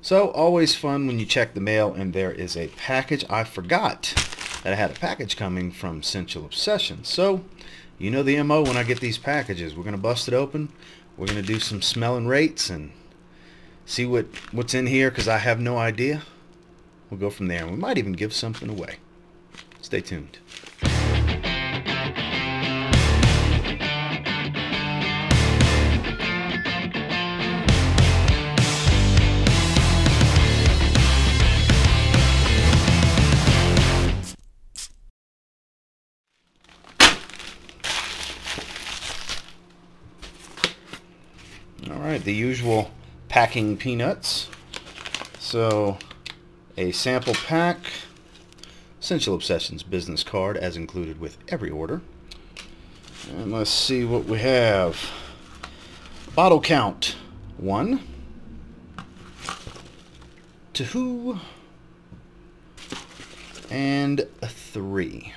So always fun when you check the mail and there is a package. I forgot that I had a package coming from SCENTual Obsession. So you know the MO when I get these packages. We're going to bust it open. We're going to do some smell and rates and see what's in here because I have no idea. We'll go from there and we might even give something away. Stay tuned. Alright, the usual packing peanuts. So, a sample pack, SCENTual Obsession's business card as included with every order. And let's see what we have. Bottle count, 1, 2, and 3.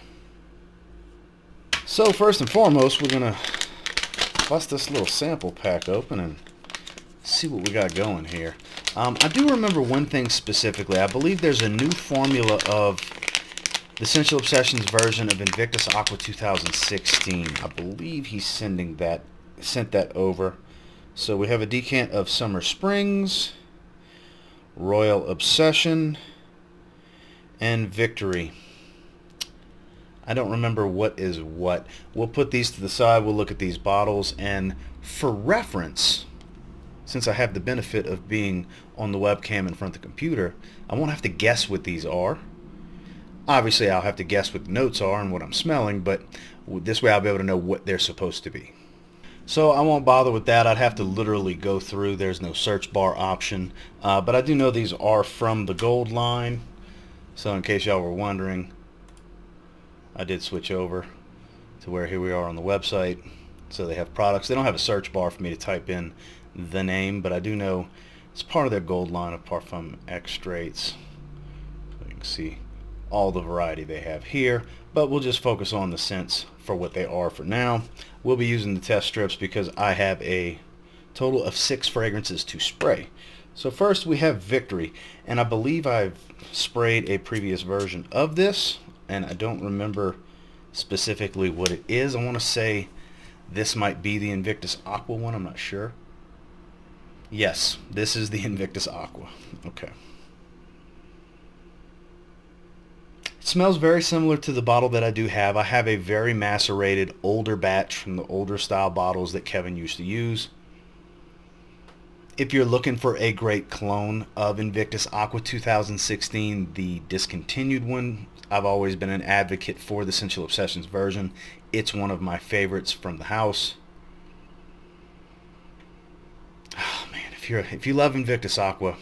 So first and foremost, we're going to bust this little sample pack open and see what we got going here. I do remember one thing specifically. I believe there's a new formula of the SCENTual Obsession's version of Invictus Aqua 2016. I believe he's sent that over. So we have a decant of Summer Springs, Royal Obsession, and Victory. I don't remember what is what. We'll put these to the side. We'll look at these bottles, and for reference, since I have the benefit of being on the webcam in front of the computer, I won't have to guess what these are. Obviously, I'll have to guess what the notes are and what I'm smelling, but this way I'll be able to know what they're supposed to be. So I won't bother with that. I'd have to literally go through. There's no search bar option. But I do know these are from the gold line. So in case y'all were wondering, I did switch over to where here we are on the website. So they have products. They don't have a search bar for me to type in the name, but I do know it's part of their gold line of Parfum extracts. So you can see all the variety they have here, but we'll just focus on the scents for what they are for now. We'll be using the test strips because I have a total of 6 fragrances to spray. So first we have Victory, and I believe I've sprayed a previous version of this, and I don't remember specifically what it is. I want to say this might be the Invictus Aqua one. I'm not sure. Yes, this is the Invictus Aqua. Okay. It smells very similar to the bottle that I do have. I have a very macerated older batch from the older style bottles that Kevin used to use. If you're looking for a great clone of Invictus Aqua 2016, the discontinued one, I've always been an advocate for the SCENTual Obsessions version. It's one of my favorites from the house. Oh man, if you love Invictus Aqua,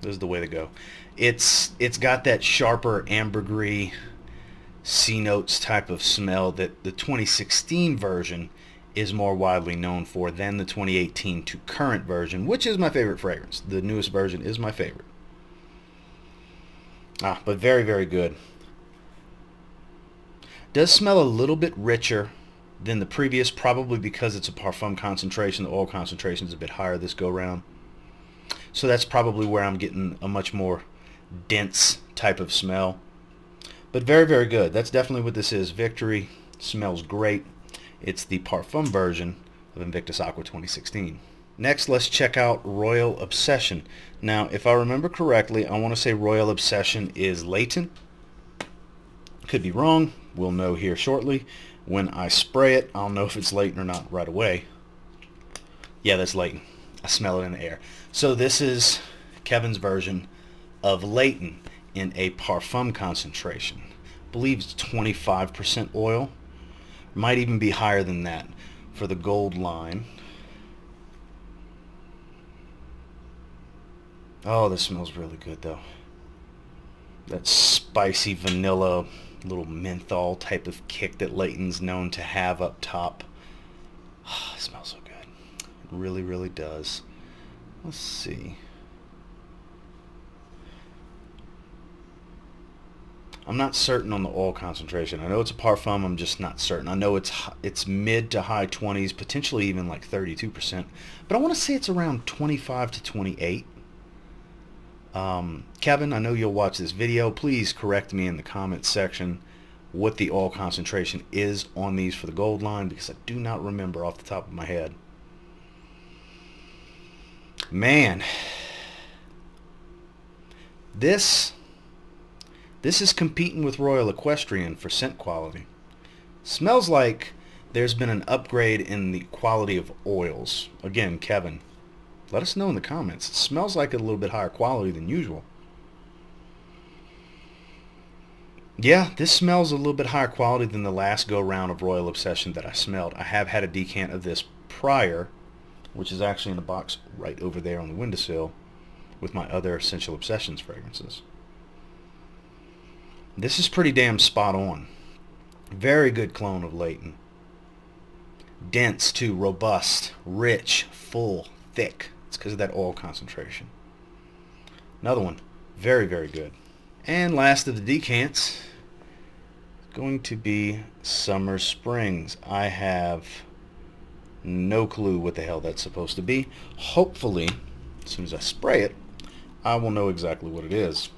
this is the way to go. It's got that sharper ambergris C notes type of smell that the 2016 version is more widely known for than the 2018 to current version, which is my favorite fragrance. The newest version is my favorite. But very, very good. Does smell a little bit richer than the previous, probably because it's a parfum concentration. The oil concentration is a bit higher this go round. So that's probably where I'm getting a much more dense type of smell. But very, very good. That's definitely what this is. Victory smells great. It's the parfum version of Invictus Aqua 2016. Next, let's check out Royal Obsession. Now, if I remember correctly, I want to say Royal Obsession is latent. Could be wrong. We'll know here shortly. When I spray it, I'll know if it's latent or not right away. Yeah, that's latent. I smell it in the air. So this is Kevin's version of latent in a parfum concentration. I believe it's 25% oil. Might even be higher than that for the gold line. Oh, this smells really good though. That spicy vanilla, little menthol type of kick that Layton's known to have up top. Oh, it smells so good. It really, really does. Let's see. I'm not certain on the oil concentration. I know it's a parfum. I'm just not certain. I know it's mid to high 20s, potentially even like 32%. But I want to say it's around 25 to 28. Kevin, I know you'll watch this video. Please correct me in the comments section what the oil concentration is on these for the gold line, because I do not remember off the top of my head. Man, this is competing with Royal Equestrian for scent quality. Smells like there's been an upgrade in the quality of oils. Again, Kevin, let us know in the comments. It smells like a little bit higher quality than usual. Yeah, this smells a little bit higher quality than the last go-round of Royal Obsession that I smelled. I have had a decant of this prior, which is actually in the box right over there on the windowsill with my other SCENTual Obsessions fragrances. This is pretty damn spot on. Very good clone of Leighton. Dense too, robust, rich, full, thick. It's because of that oil concentration. Another one, very, very good. And last of the decants, going to be Summer Springs. I have no clue what the hell that's supposed to be. Hopefully, as soon as I spray it, I will know exactly what it is.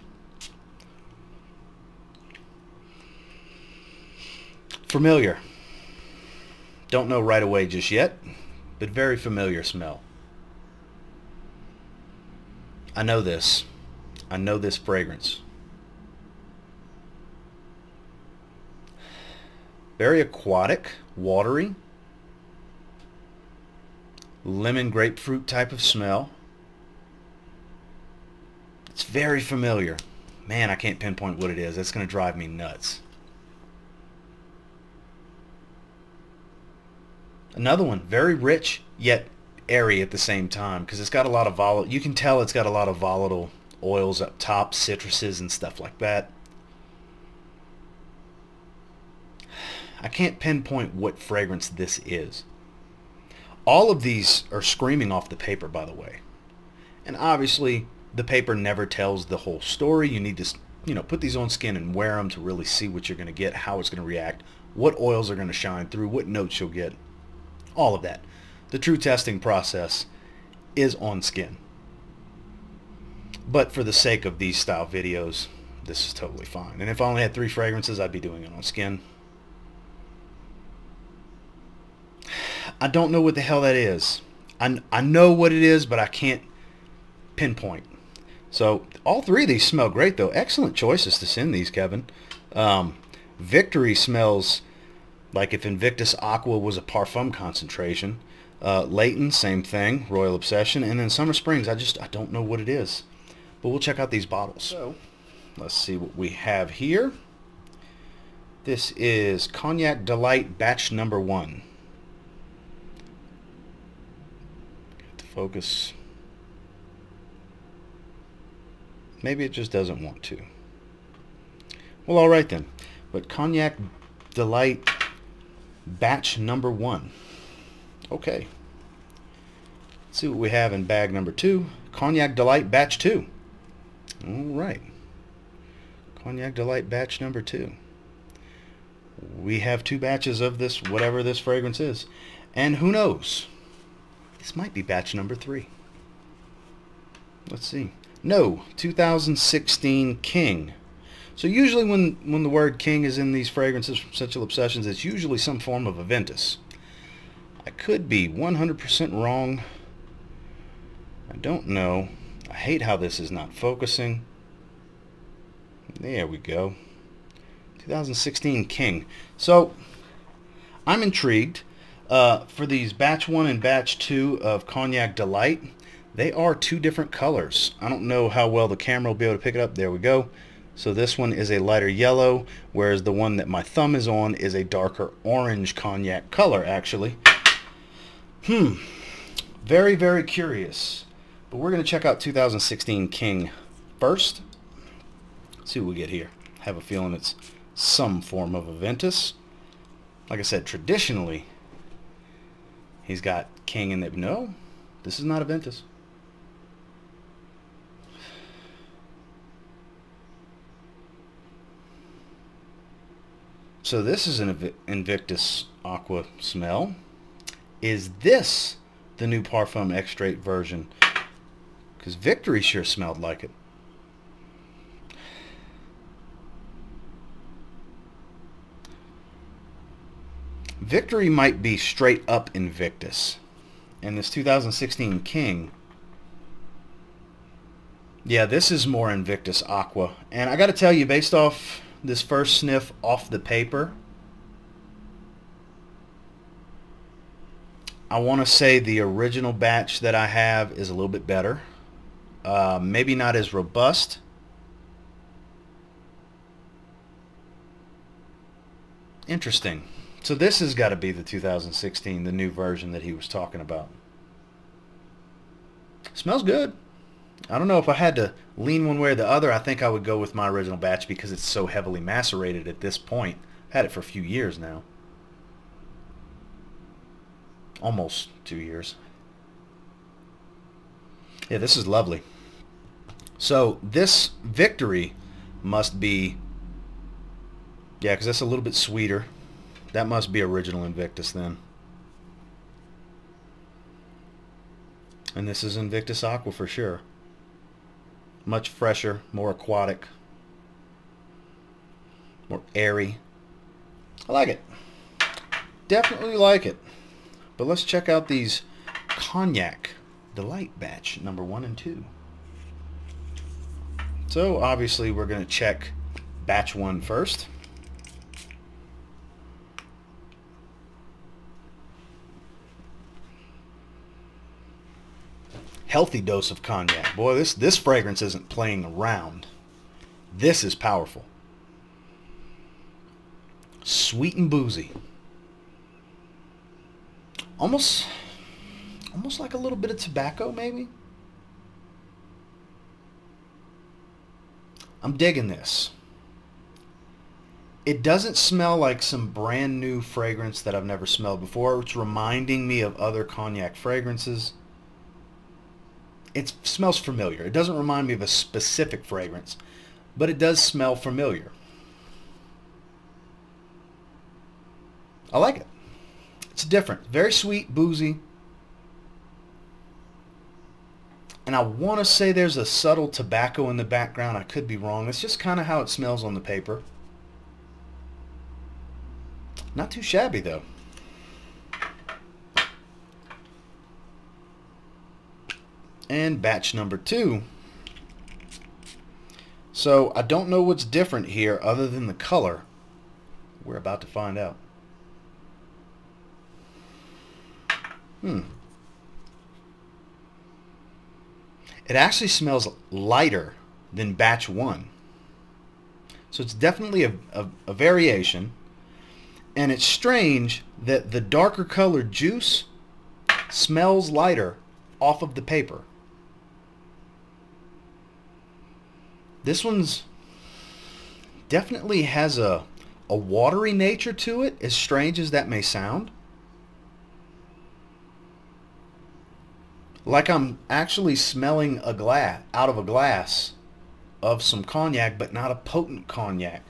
Familiar. Don't know right away just yet, but very familiar smell. I know this. I know this fragrance. Very aquatic, watery, lemon grapefruit type of smell. It's very familiar. Man, I can't pinpoint what it is. That's going to drive me nuts. Another one, very rich yet airy at the same time, because it's got a lot of volatile. You can tell it's got a lot of volatile oils up top, citruses and stuff like that. I can't pinpoint what fragrance this is. All of these are screaming off the paper, by the way. And obviously, the paper never tells the whole story. You need to, put these on skin and wear them to really see what you're going to get, how it's going to react, what oils are going to shine through, what notes you'll get. All of that. The true testing process is on skin. But for the sake of these style videos, this is totally fine. And if I only had 3 fragrances, I'd be doing it on skin. I don't know what the hell that is. I know what it is, but I can't pinpoint. So all 3 of these smell great, though. Excellent choices to send these, Kevin. Victory smells like if Invictus Aqua was a parfum concentration. Leighton, same thing. Royal Obsession. And then Summer Springs, I don't know what it is. But we'll check out these bottles. So let's see what we have here. This is Cognac Delight Batch Number 1. Get the focus. Maybe it just doesn't want to. Well, alright then. But Cognac Delight Batch Number 1. Okay. Let's see what we have in bag number 2. Cognac Delight Batch 2. Alright. Cognac Delight Batch Number 2. We have 2 batches of this, whatever this fragrance is. And who knows? This might be batch number 3. Let's see. No, 2016 King. So usually when the word King is in these fragrances from SCENTual Obsessions, it's usually some form of a Ventus. I could be 100% wrong. I don't know. I hate how this is not focusing. There we go. 2016 King. So I'm intrigued for these batch 1 and batch 2 of Cognac Delight. They are 2 different colors. I don't know how well the camera will be able to pick it up. There we go. So this one is a lighter yellow, whereas the one that my thumb is on is a darker orange cognac color, actually. Very, very curious. But we're going to check out 2016 King first. Let's see what we get here. I have a feeling it's some form of a Ventus. Like I said, traditionally, he's got King in there. No, this is not a Ventus. So this is an Invictus Aqua smell. Is this the new Parfum Extrait version? Because Victory sure smelled like it. Victory might be straight up Invictus. And this 2016 King, yeah, this is more Invictus Aqua. And I got to tell you, based off this first sniff off the paper, I want to say the original batch that I have is a little bit better. Maybe not as robust. Interesting. So this has got to be the 2016, the new version that he was talking about. Smells good. I don't know if I had to lean one way or the other. I think I would go with my original batch because it's so heavily macerated at this point. I've had it for a few years now. Almost 2 years. Yeah, this is lovely. So this Victory must be, yeah, because that's a little bit sweeter. That must be original Invictus then. And this is Invictus Aqua for sure. Much fresher, more aquatic, more airy. I like it. Definitely like it. But let's check out these Cognac Delight batch number 1 and 2. So obviously we're going to check batch 1 first. Healthy dose of cognac. Boy, this fragrance isn't playing around. This is powerful. Sweet and boozy. Almost like a little bit of tobacco, maybe. I'm digging this. It doesn't smell like some brand new fragrance that I've never smelled before. It's reminding me of other cognac fragrances. It smells familiar. It doesn't remind me of a specific fragrance, but it does smell familiar. I like it. It's different. Very sweet, boozy. And I want to say there's a subtle tobacco in the background. I could be wrong. It's just kind of how it smells on the paper. Not too shabby, though. And batch number 2. So I don't know what's different here other than the color. We're about to find out. It actually smells lighter than batch 1. So it's definitely a variation. And it's strange that the darker colored juice smells lighter off of the paper. This one's definitely has a watery nature to it, as strange as that may sound. Like I'm actually smelling a glass, out of a glass of some cognac, but not a potent cognac.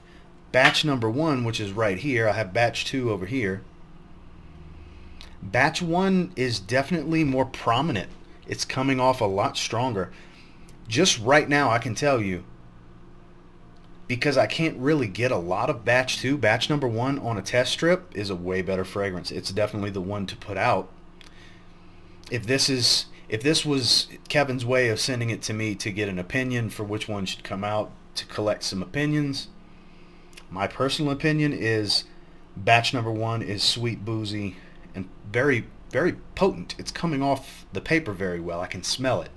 Batch number 1, which is right here. I have batch 2 over here. Batch 1 is definitely more prominent. It's coming off a lot stronger. Just right now, I can tell you, because I can't really get a lot of batch 2, batch number 1 on a test strip is a way better fragrance. It's definitely the one to put out. If this was Kevin's way of sending it to me to get an opinion for which one should come out, to collect some opinions, my personal opinion is batch number 1 is sweet, boozy, and very, very potent. It's coming off the paper very well. I can smell it.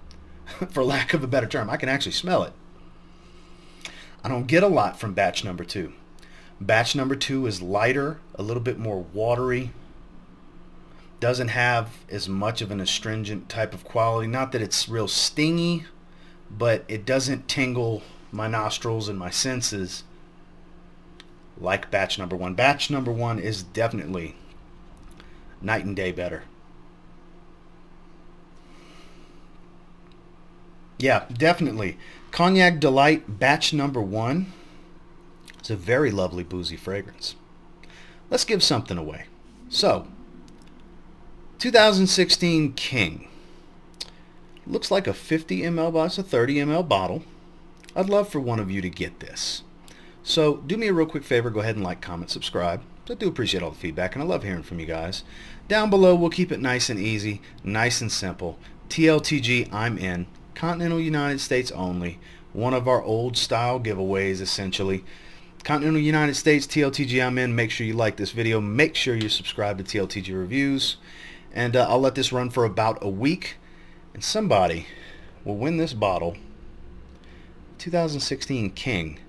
For lack of a better term, I can actually smell it. I don't get a lot from batch number 2. Batch number 2 is lighter, a little bit more watery. Doesn't have as much of an astringent type of quality. Not that it's real stingy, but it doesn't tingle my nostrils and my senses like batch number 1. Batch number 1 is definitely night and day better. Yeah, definitely. Cognac Delight batch number 1. It's a very lovely boozy fragrance. Let's give something away. So, 2016 King. Looks like a 50 ml bottle. It's a 30 ml bottle. I'd love for one of you to get this. So do me a real quick favor. Go ahead and like, comment, subscribe. So I do appreciate all the feedback, and I love hearing from you guys. Down below, we'll keep it nice and easy, nice and simple. TLTG, I'm in. Continental United States only. One of our old style giveaways, essentially. Continental United States, TLTG, I'm in. Make sure you like this video. Make sure you're subscribed to TLTG Reviews. And I'll let this run for about a week. And somebody will win this bottle. 2016 King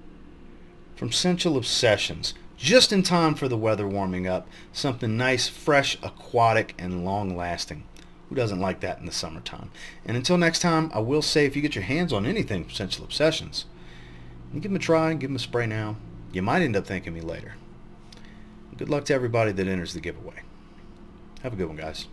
from SCENTual Obsessions. Just in time for the weather warming up. Something nice, fresh, aquatic, and long-lasting. Who doesn't like that in the summertime? And until next time, I will say, if you get your hands on anything from SCENTual Obsessions, you give them a try, give them a spray now. You might end up thanking me later. Good luck to everybody that enters the giveaway. Have a good one, guys.